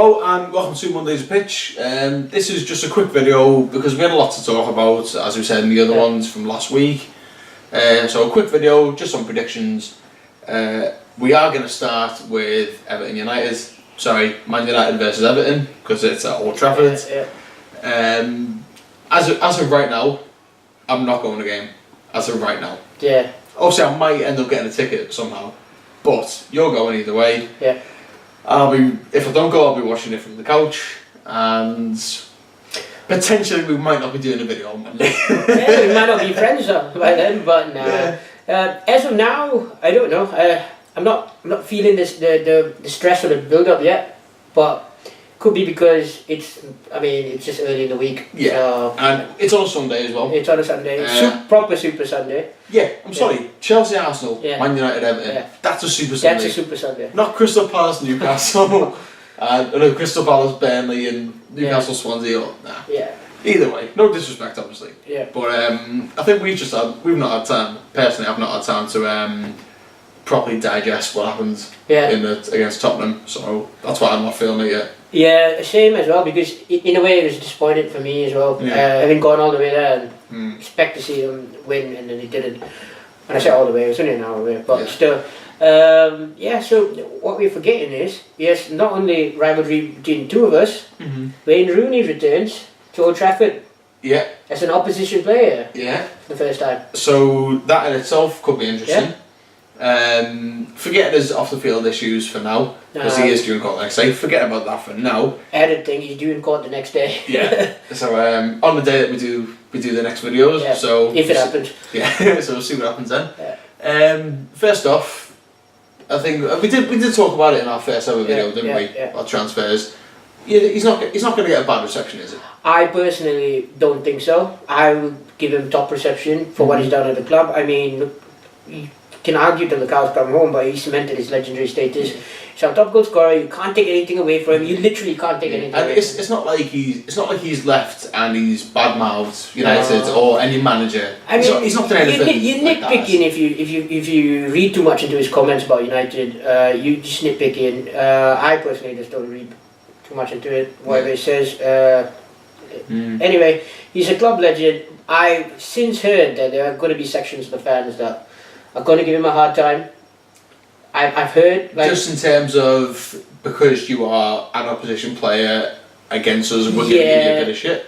Hello and welcome to Monday's Pitch. This is just a quick video because we had a lot to talk about, as we said in the other ones from last week. So a quick video, just some predictions. We are going to start with Man United versus Everton because it's at Old Trafford. As of right now, I'm not going to the game. As of right now. Yeah. Obviously, I might end up getting a ticket somehow, but you're going either way. Yeah. If I don't go, I'll be watching it from the couch, and potentially we might not be doing a video on Monday. Yeah, we might not be friends by then, but as of now, I don't know. I'm not feeling the stress or the build up yet, but could be because it's just early in the week. Yeah, and it's on a Sunday as well. It's on a Sunday, proper Super Sunday. Yeah, I'm sorry, Chelsea, Arsenal, Man United, Everton. Yeah. That's a Super Sunday. That's a Super Sunday. Not Crystal Palace, Newcastle. Crystal Palace, Burnley, and Newcastle, Swansea. Nah. Yeah. Either way, no disrespect, obviously. Yeah. But I think we've not had time. Personally, I've not had time to properly digest what happened against Tottenham. So that's why I'm not feeling it yet. Yeah, same as well, because in a way it was disappointing for me as well. Having gone all the way there and expect to see them win, and then they didn't. And I say all the way, it was only an hour away, but still. So what we're forgetting is, yes, not only rivalry between the two of us, Wayne Rooney returns to Old Trafford. Yeah. As an opposition player. Yeah. For the first time. So that in itself could be interesting. Yeah. Forgetting his off the field issues for now, because he is due in court the next day. Forget about that for now. I didn't think he's due in court the next day. Yeah. So on the day that we do the next videos. Yeah. So if it happens. Yeah. So we'll see what happens then. Yeah. First off, I think we did talk about it in our first ever video, didn't we? Yeah. Our transfers. Yeah, he's not going to get a bad reception, is it? I personally don't think so. I would give him top reception for what he's done at the club. I mean, you can argue till the cows come home, but he cemented his legendary status. He's our top goal scorer. You can't take anything away from him. You literally can't take anything away. And it's not like he's left and he's badmouthed United or any manager. I mean, he's not done anything. You're nitpicking if you read too much into his comments about United. You just nitpicking. I personally just don't read too much into it. Whatever he says. Anyway, he's a club legend. I've since heard that there are going to be sections of the fans that are going to give him a hard time. I've heard, like, just in terms of because you are an opposition player against us, we're giving you a bit of shit.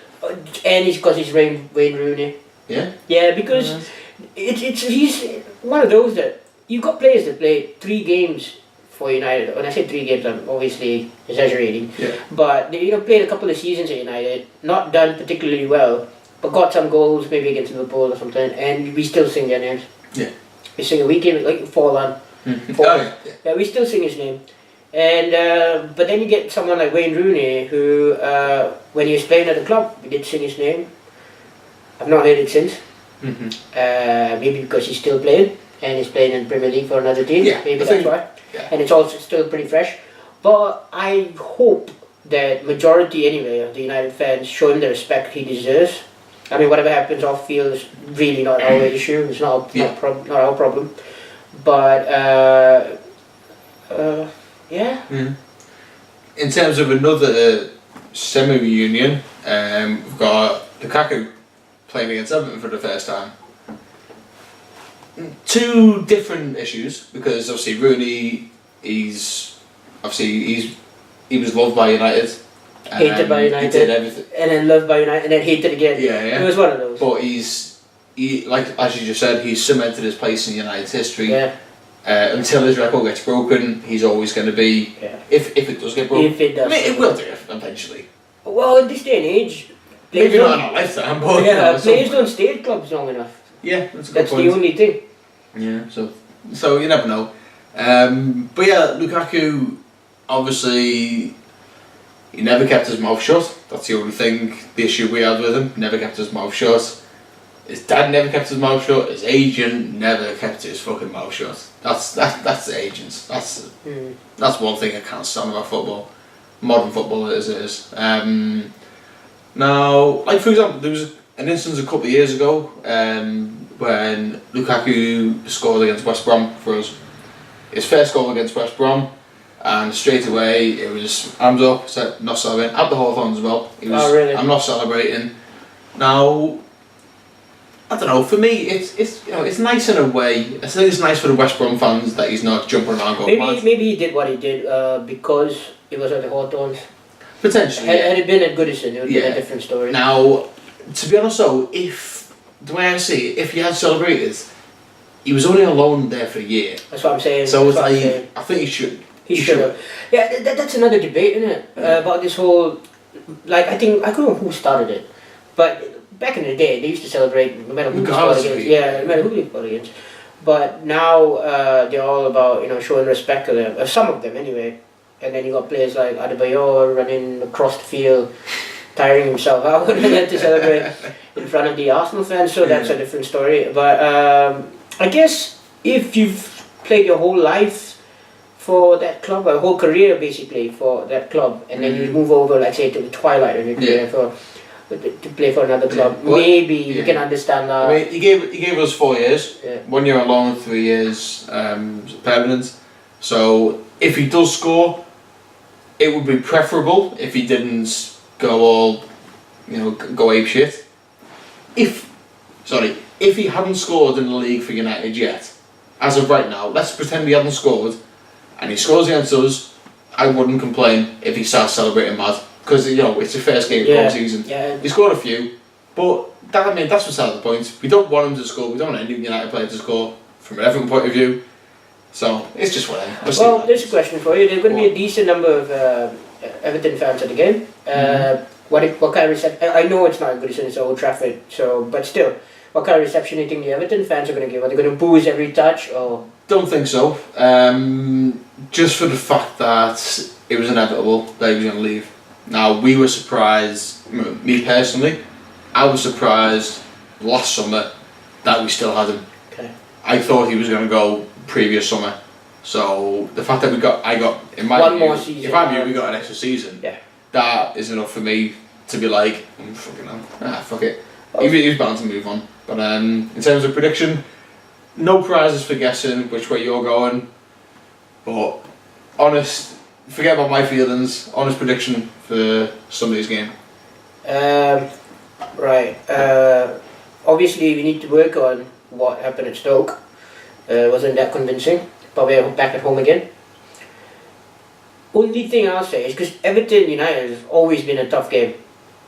And it's because he's Wayne Rooney. Yeah. Yeah, because he's one of those that you've got players that play 3 games for United. When I say 3 games, I'm obviously exaggerating. Yeah. But they played a couple of seasons at United, not done particularly well, but got some goals maybe against Liverpool or something, and we still sing their names. Yeah. We sing a weekend like Forlan. Yeah, we still sing his name. And but then you get someone like Wayne Rooney who, when he was playing at the club, we did sing his name. I've not heard it since. Maybe because he's still playing and he's playing in Premier League for another team. Yeah, maybe that's why. Yeah. And it's also still pretty fresh. But I hope that majority anyway of the United fans show him the respect he deserves. I mean, whatever happens off field is really not our issue. It's not our problem. But in terms of another semi-reunion, we've got Lukaku playing against Everton for the first time. 2 different issues, because obviously Rooney, he was loved by United. Hated by United. He did everything. And then loved by United, and then hated again. Yeah. It was one of those. But like as you just said, he's cemented his place in United's history. Yeah. Until his record gets broken, he's always going to be. Yeah. If it does get broken. If it does. I mean, it will do eventually. Well, in this day and age, maybe not in our lifetime, but players don't stay at clubs long enough. Yeah, that's a good point. The only thing. Yeah, so you never know. But yeah, Lukaku, obviously, he never kept his mouth shut. That's the only thing, the issue we had with him. Never kept his mouth shut. His dad never kept his mouth shut. His agent never kept his fucking mouth shut. That's the agents. That's one thing I can't stand about football. Modern football as it is. Now, like for example, there was an instance a couple of years ago when Lukaku scored against West Brom for us. His first goal against West Brom, and straight away it was arms up, said not celebrating. At the Hawthorns as well. He was, Oh, really? I'm not celebrating. Now, I don't know. For me, it's you know it's nice in a way. I think it's nice for the West Brom fans that he's not jumping around going mad. Maybe he did what he did because it was at the Hawthorns. Potentially. Had it been at Goodison, it would be a different story. Now, to be honest, though, if the way I see it, if he had celebrated, he was only on loan there for a year. That's what I'm saying. So it's That's what I'm like saying. I think he should. He should have. Yeah, that's another debate, isn't it? About this whole, like I don't know who started it, but back in the day they used to celebrate no matter who they fought against. Yeah, no matter who they fought against. But now they're all about showing respect to them, some of them anyway. And then you got players like Adebayor running across the field, tiring himself out and then to celebrate in front of the Arsenal fans. So that's a different story. But I guess if you've played your whole life for that club, a whole career basically for that club, and then you move over, let's say, to the twilight of your career to play for another club, maybe you can understand that. I mean, he gave us 4 years, 1 year on loan, 3 years permanent. So if he does score, it would be preferable if he didn't go all, go ape shit. If he hadn't scored in the league for United yet, as of right now, let's pretend he hadn't scored, and he scores against us, I wouldn't complain if he starts celebrating mad, because it's the first game of the season. Yeah. He scored a few, but that's beside the point. We don't want him to score. We don't want any United player to score from an Everton point of view. So it's just whatever. Well, there's a question for you. There's going to be a decent number of Everton fans at the game. What kind of reception? I know it's not good since it's Old Trafford, but still, what kind of reception do you think the Everton fans are going to give? Are they going to booze every touch or? Don't think so. Just for the fact that it was inevitable that he was going to leave. Now we were surprised. Me personally, I was surprised last summer that we still had him. Okay. I thought he was going to go previous summer. So the fact that we got in my one view, more season. if I knew we got an extra season, yeah, that is enough for me to be like, fucking hell, fuck it. He was bound to move on. But in terms of prediction, no prizes for guessing which way you're going. But forget about my feelings. Honest prediction for Sunday's game. Right. Obviously, we need to work on what happened at Stoke. Wasn't that convincing, but we're back at home again. Only thing I'll say is because Everton United has always been a tough game.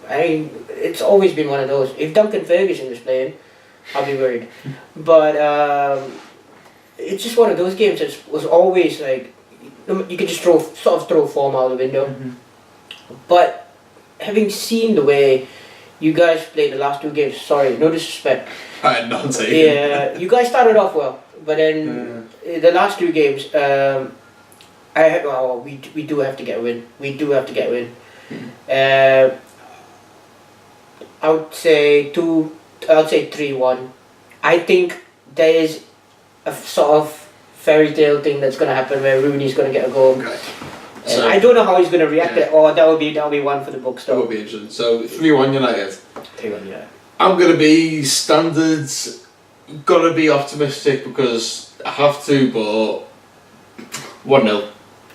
It's always been one of those. If Duncan Ferguson was playing, I'll be worried. But it's just one of those games that was always like you could just throw form out the window. But having seen the way you guys played the last 2 games, sorry, no disrespect. I had none taken. Yeah, you guys started off well, but then the last 2 games, we do have to get a win. We do have to get a win. I would say 3-1. I think there is a sort of fairy tale thing that's going to happen where Rooney's going to get a goal. Okay. So, I don't know how he's going to react to it, or that would be one for the books. That would be interesting. So 3-1 United. 3-1, yeah. I'm going to be standards. Got to be optimistic because I have to, but 1-0.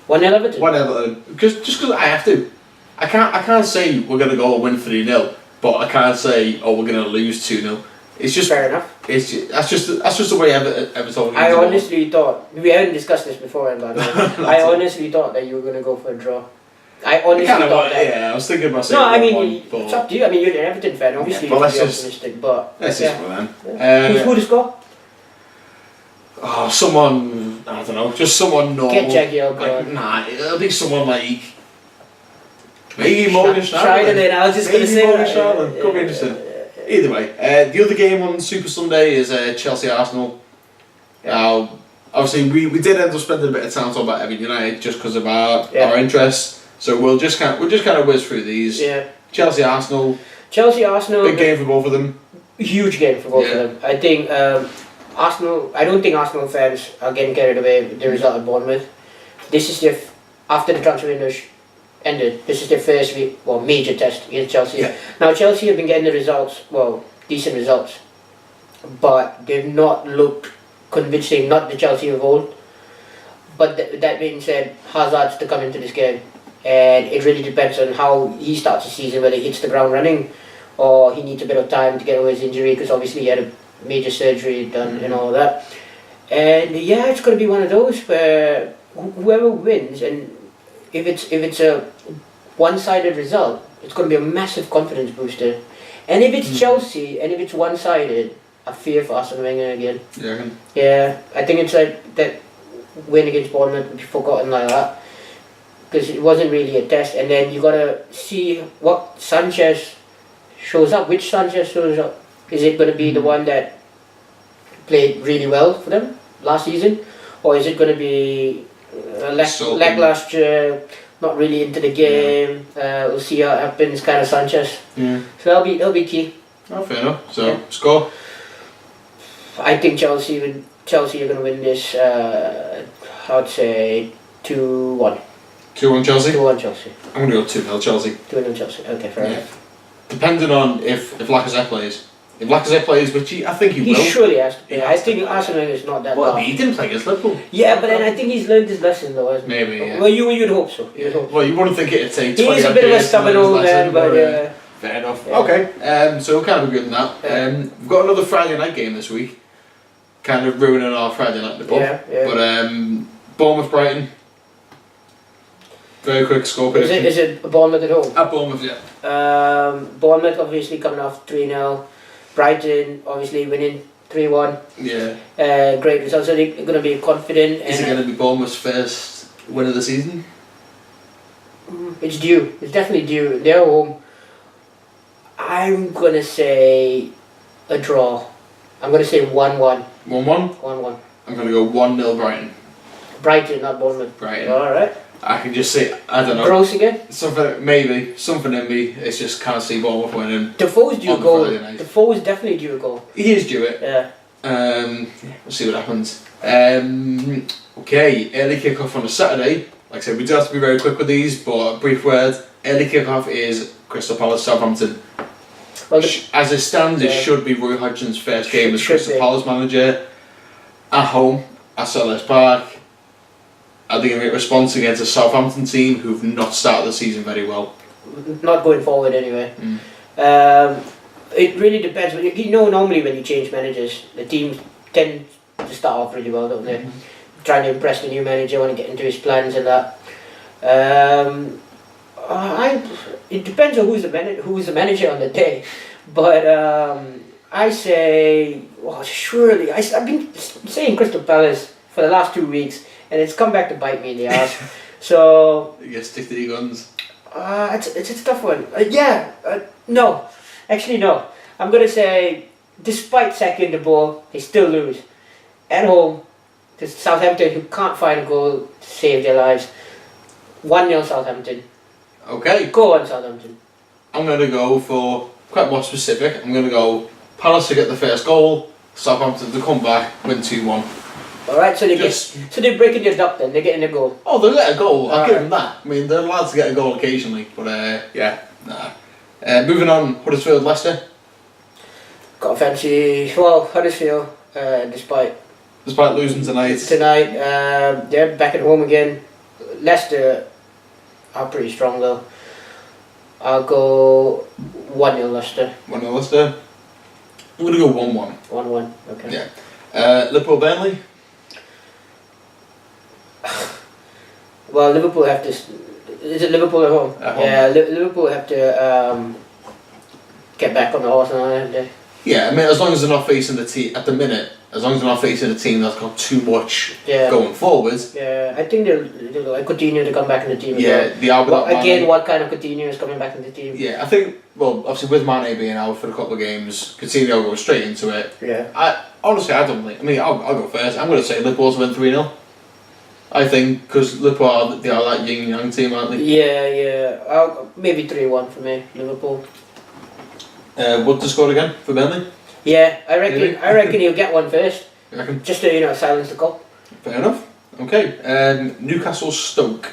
1-0 Everton. 1-0. Just because I have to. I can't say we're going to go and win 3-0, but I can't say we're going to lose 2-0. It's just fair enough. That's just the way Everton. I honestly thought we haven't discussed this before, by the way. I honestly thought that you were going to go for a draw. I honestly thought that. Yeah, I was thinking about saying. No, I mean it's up to you. I mean you're an Everton fan, obviously. Yeah, you're optimistic, but let's just go then. Who to score? Oh, someone I don't know, just someone normal. Get Jagielka. Nah, it'll be someone like maybe Morgan Schneiderlin. I was just going to say Morgan that. Schneiderlin. Could be interesting. Either way, the other game on Super Sunday is Chelsea Arsenal. Now, obviously, we did end up spending a bit of time talking about Everton United just because of our interests. So we'll just kind of whiz through these. Yeah. Chelsea Arsenal. Big game for both of them. Huge game for both of them. I think Arsenal. I don't think Arsenal fans are getting carried away with the result at Bournemouth. This is after the transfer window ended. This is their first major test against Chelsea. Yeah. Now Chelsea have been getting the results, decent results, but they've not looked convincing. Not the Chelsea of old. but that being said, Hazard's to come into this game, and it really depends on how he starts the season, whether he hits the ground running, or he needs a bit of time to get over his injury, because obviously he had a major surgery done and all that. And yeah, it's going to be one of those where whoever wins, and if it's a one-sided result, it's going to be a massive confidence booster. And if it's Chelsea and if it's one-sided, I fear for Arsene Wenger again. Yeah. Yeah, I think it's like that win against Bournemouth would be forgotten like that, because it wasn't really a test. And then you got to see what Sanchez shows up. Which Sanchez shows up? Is it going to be the one that played really well for them last season, or is it going to be lackluster, not really into the game? We'll see how it happens, kind of Sanchez. Yeah. So that'll be key. Oh, fair enough. So score. I think Chelsea are going to win this. I'd say 2-1. 2-1 Chelsea. 2-1 Chelsea. I'm going to go 2-0 Chelsea. 2-1 Chelsea. Okay, fair enough. Depending on if Lacazette plays. If Lacazette plays, which I think he He will. surely has to play. He I has think Arsenal is not that Well, bad. he didn't play against Liverpool. Yeah, but then I think he's learned his lesson though, hasn't he? Maybe, yeah. Well, you'd hope so. You'd hope so. Well, you wouldn't think it'd take 20 He is a bit of a stubborn old man, but fair enough. Yeah. Okay, so we'll kind of agree on that. Yeah. We've got another Friday night game this week. Kind of ruining our Friday night in the pub. Yeah. But Bournemouth Brighton. Very quick score prediction. Is it Bournemouth at home? At Bournemouth, yeah. Bournemouth obviously coming off 3-0. Brighton obviously winning 3-1. Yeah. Great results. So they're going to be confident. Is it going to be Bournemouth's first win of the season? It's due. It's definitely due. They're home. I'm going to say a draw. I'm going to say 1-1. 1-1? 1-1. I'm going to go 1-0 Brighton. Brighton, not Bournemouth. Brighton. Alright. I can just say, I don't know. Gross again? Something in me. It's just can't see Bournemouth winning. Defoe's due a On goal. Friday night. Defoe is definitely due a goal. He is due it. Yeah. We'll see what happens. Okay, early kick-off on a Saturday. Like I said, we do have to be very quick with these, but a brief word. Early kick-off is Crystal Palace Southampton. Well, As it stands, it Yeah. should be Roy Hodgson's first game as Should Crystal be. Palace manager. At home, at Selhurst Park. I think a great response against a Southampton team who've not started the season very well. not going forward anyway. It really depends. You know, normally when you change managers, the teams tend to start off really well, don't they? Trying to impress the new manager, want to get into his plans and that. It depends on who's the manager on the day, but I say, well, surely I've been saying Crystal Palace for the last 2 weeks, and it's come back to bite me in the ass. So You get stick to your guns. it's a tough one. No, actually no. I'm gonna say, despite sacking the ball, they still lose at home to Southampton, who can't find a goal to save their lives. 1-0 Southampton. Okay, Go on, Southampton. I'm going to go for quite more specific. I'm going to go Palace to get the first goal, Southampton to come back, win 2-1. All right, so Just- they're breaking their duck then. They're getting a goal. Oh, they'll get a goal. I'll give Alright. them that. I mean, they're allowed to get a goal occasionally, but yeah, nah. Moving on, Huddersfield, Leicester. Got a fancy. Well, Huddersfield, despite Despite losing tonight, they're back at home again. Leicester are pretty strong though. I'll go 1-0 Leicester. 1-0 Leicester. I'm going to go 1-1. 1-1. Okay. Yeah. Liverpool, Burnley. Well, Liverpool have to. Is it Liverpool at home? At home. Yeah, Liverpool have to get back on the horse now, haven't they? Yeah, I mean, as long as they're not facing the team at the minute, as long as they're not facing a team that's got too much Yeah. going forward. Yeah, I think they'll like Coutinho to come back in the team. Yeah, As the well. Albert Again, what kind of Coutinho is coming back in the team? Yeah, I think. Well, obviously with Mane being out for a couple of games, Coutinho goes straight into it. Yeah. I don't think. I mean, I'll go first. I'm going to say Liverpool's win 3-0. I think because Liverpool they are that yin yang team, aren't they? Yeah. Maybe 3-1 for me, Liverpool. What to score again for Burnley? Yeah, I reckon. Really? I reckon he'll get one first, You reckon? just to silence the call. Fair enough. Okay. Newcastle Stoke.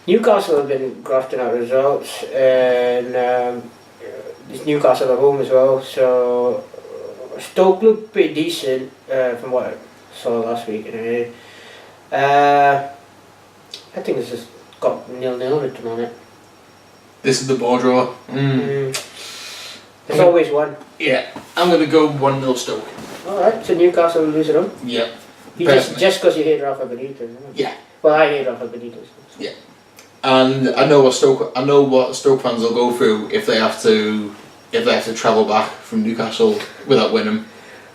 Newcastle have been grafting out results, and it's Newcastle at home as well. So Stoke look pretty decent from what I saw last week. Anyway. I think this has got 0-0 written on it. This is the ball draw. There's always one. Yeah, I'm going to go 1-0 Stoke. Alright, so Newcastle will lose it on. Yeah. You just because you hate Rafa Benitez, isn't it? Yeah. Well, I hate Rafa Benitez. Yeah. And I know what Stoke fans will go through if they have to travel back from Newcastle without winning.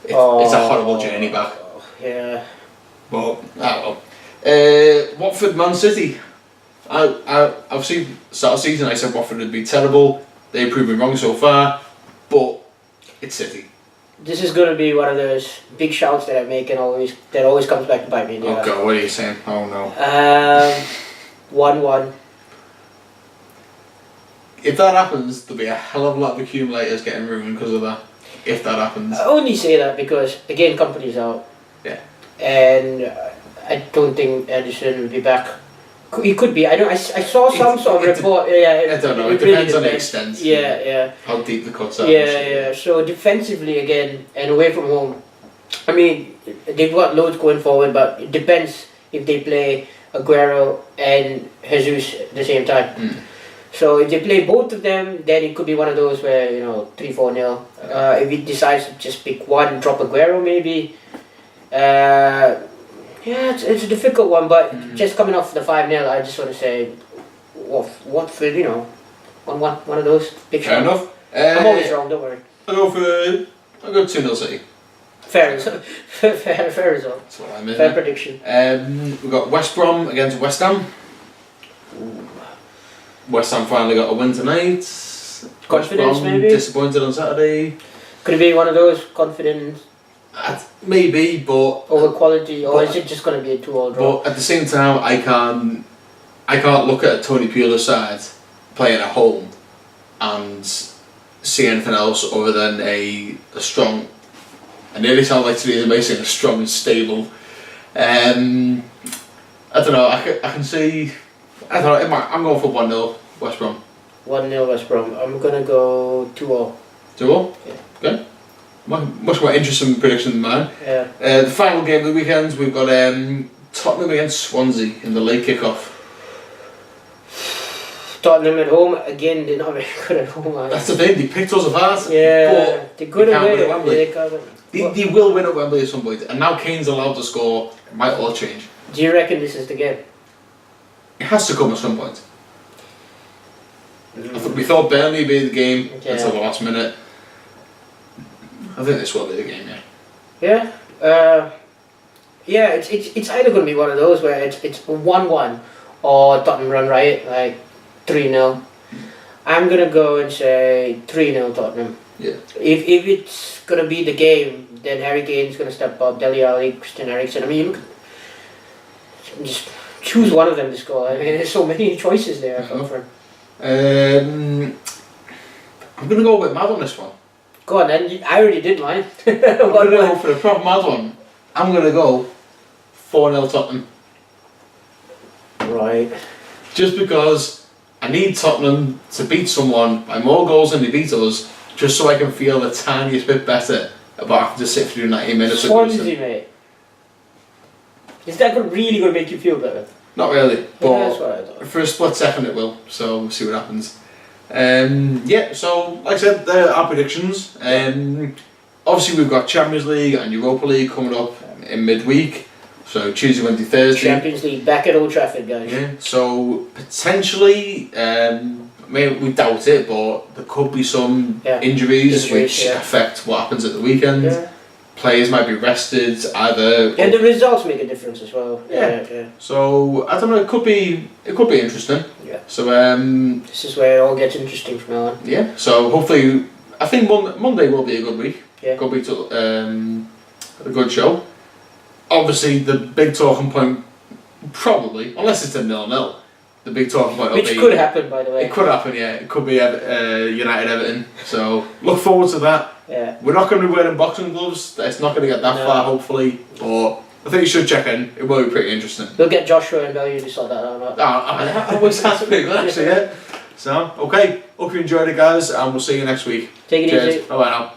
It's a horrible journey back. Yeah. But Watford Man City. I've seen start of season I said Watford would be terrible. They proved me wrong so far, but it's City. This is going to be one of those big shouts that I make and that always comes back to bite me in the ass. Oh God, what are you saying? Oh no. 1-1. If that happens, there'll be a hell of a lot of accumulators getting ruined because of that. If that happens. I only say that because, again, company's out. Yeah. And I don't think Edison will be back. He could be. I saw some sort of report. Yeah. I don't know. It really depends on the extent. Yeah. How deep the cuts are. Yeah. So defensively again and away from home, I mean they've got loads going forward, but it depends if they play Aguero and Jesus at the same time. So if they play both of them, then it could be one of those where 3-4-0. If he decides to just pick one, drop Aguero maybe. Yeah, it's a difficult one, but just coming off the 5-0, I just want to say, Watford, 1-1, one of those big Fair shots. enough. I'm always wrong, don't worry. I'll go 2-0 City. Fair result. fair result. That's what I mean. Fair prediction. We've got West Brom against West Ham. West Ham finally got a win tonight. Confidence, maybe? Disappointed on Saturday. Could it be one of those confident Maybe, but over quality, or is it just going to be a 2-all draw? But at the same time, I can't look at a Tony Pulis side playing at home and see anything else other than a strong. I nearly sound like Theresa May saying a strong and stable. I don't know. I can see. I don't know. I'm going for 1-0 West Brom. 1-0 West Brom. I'm gonna go 2-all. 2-all. Yeah. Okay. Much more interesting prediction than mine. Yeah. The final game of the weekend, we've got Tottenham against Swansea in the late kick-off. Tottenham at home again. They're not very good at home. That's the thing. They picked us apart. Yeah. But they're good they can't win at away. Wembley. They will win at Wembley at some point, and now Kane's allowed to score. It might all change. Do you reckon this is the game? It has to come at some point. We thought Burnley would be the game until the last minute. I think this will be the game, yeah. Yeah. Yeah. It's either going to be one of those where it's 1-1 or Tottenham run riot, like 3-0. I'm gonna go and say 3-0 Tottenham. Yeah. If it's gonna be the game, then Harry Kane's gonna step up. Dele Alli, Christian Eriksen. I mean, just choose one of them to score. I mean, there's so many choices there. I'm gonna go with mad on this one. Go on then. I already did mine. I'm gonna go for the proper mad one. I'm gonna go 4-0 Tottenham. Right. Just because I need Tottenham to beat someone by more goals than they beat us, just so I can feel the tiniest bit better about having to sit through 90 minutes. Swansea, mate. Is that really going to make you feel better? Not really, but yeah, that's what I thought. For a split second it will, so we'll see what happens. So like I said, there are our predictions. Obviously we've got Champions League and Europa League coming up in midweek, so Tuesday, Wednesday, Thursday. Champions League back at Old Trafford, guys. Yeah, so potentially, we doubt it, but there could be some injuries which affect what happens at the weekend. Yeah. Players might be rested, either. And the results make a difference as well. Yeah. So I don't know. It could be interesting. Yeah. So this is where it all gets interesting from now on. Yeah. So hopefully, I think Monday will be a good week. Yeah. Could be a good show. Obviously, the big talking point, probably, unless it's a 0-0, the big talking point. Which could happen, by the way. It could happen, yeah. It could be United Everton. So look forward to that. Yeah. We're not going to be wearing boxing gloves. It's not going to get that far, hopefully. But I think you should check in. It will be pretty interesting. We'll get Joshua and Bellew to sort that out. I was happy, actually, yeah. So, okay. Hope you enjoyed it, guys, and we'll see you next week. Take it easy. Bye bye now.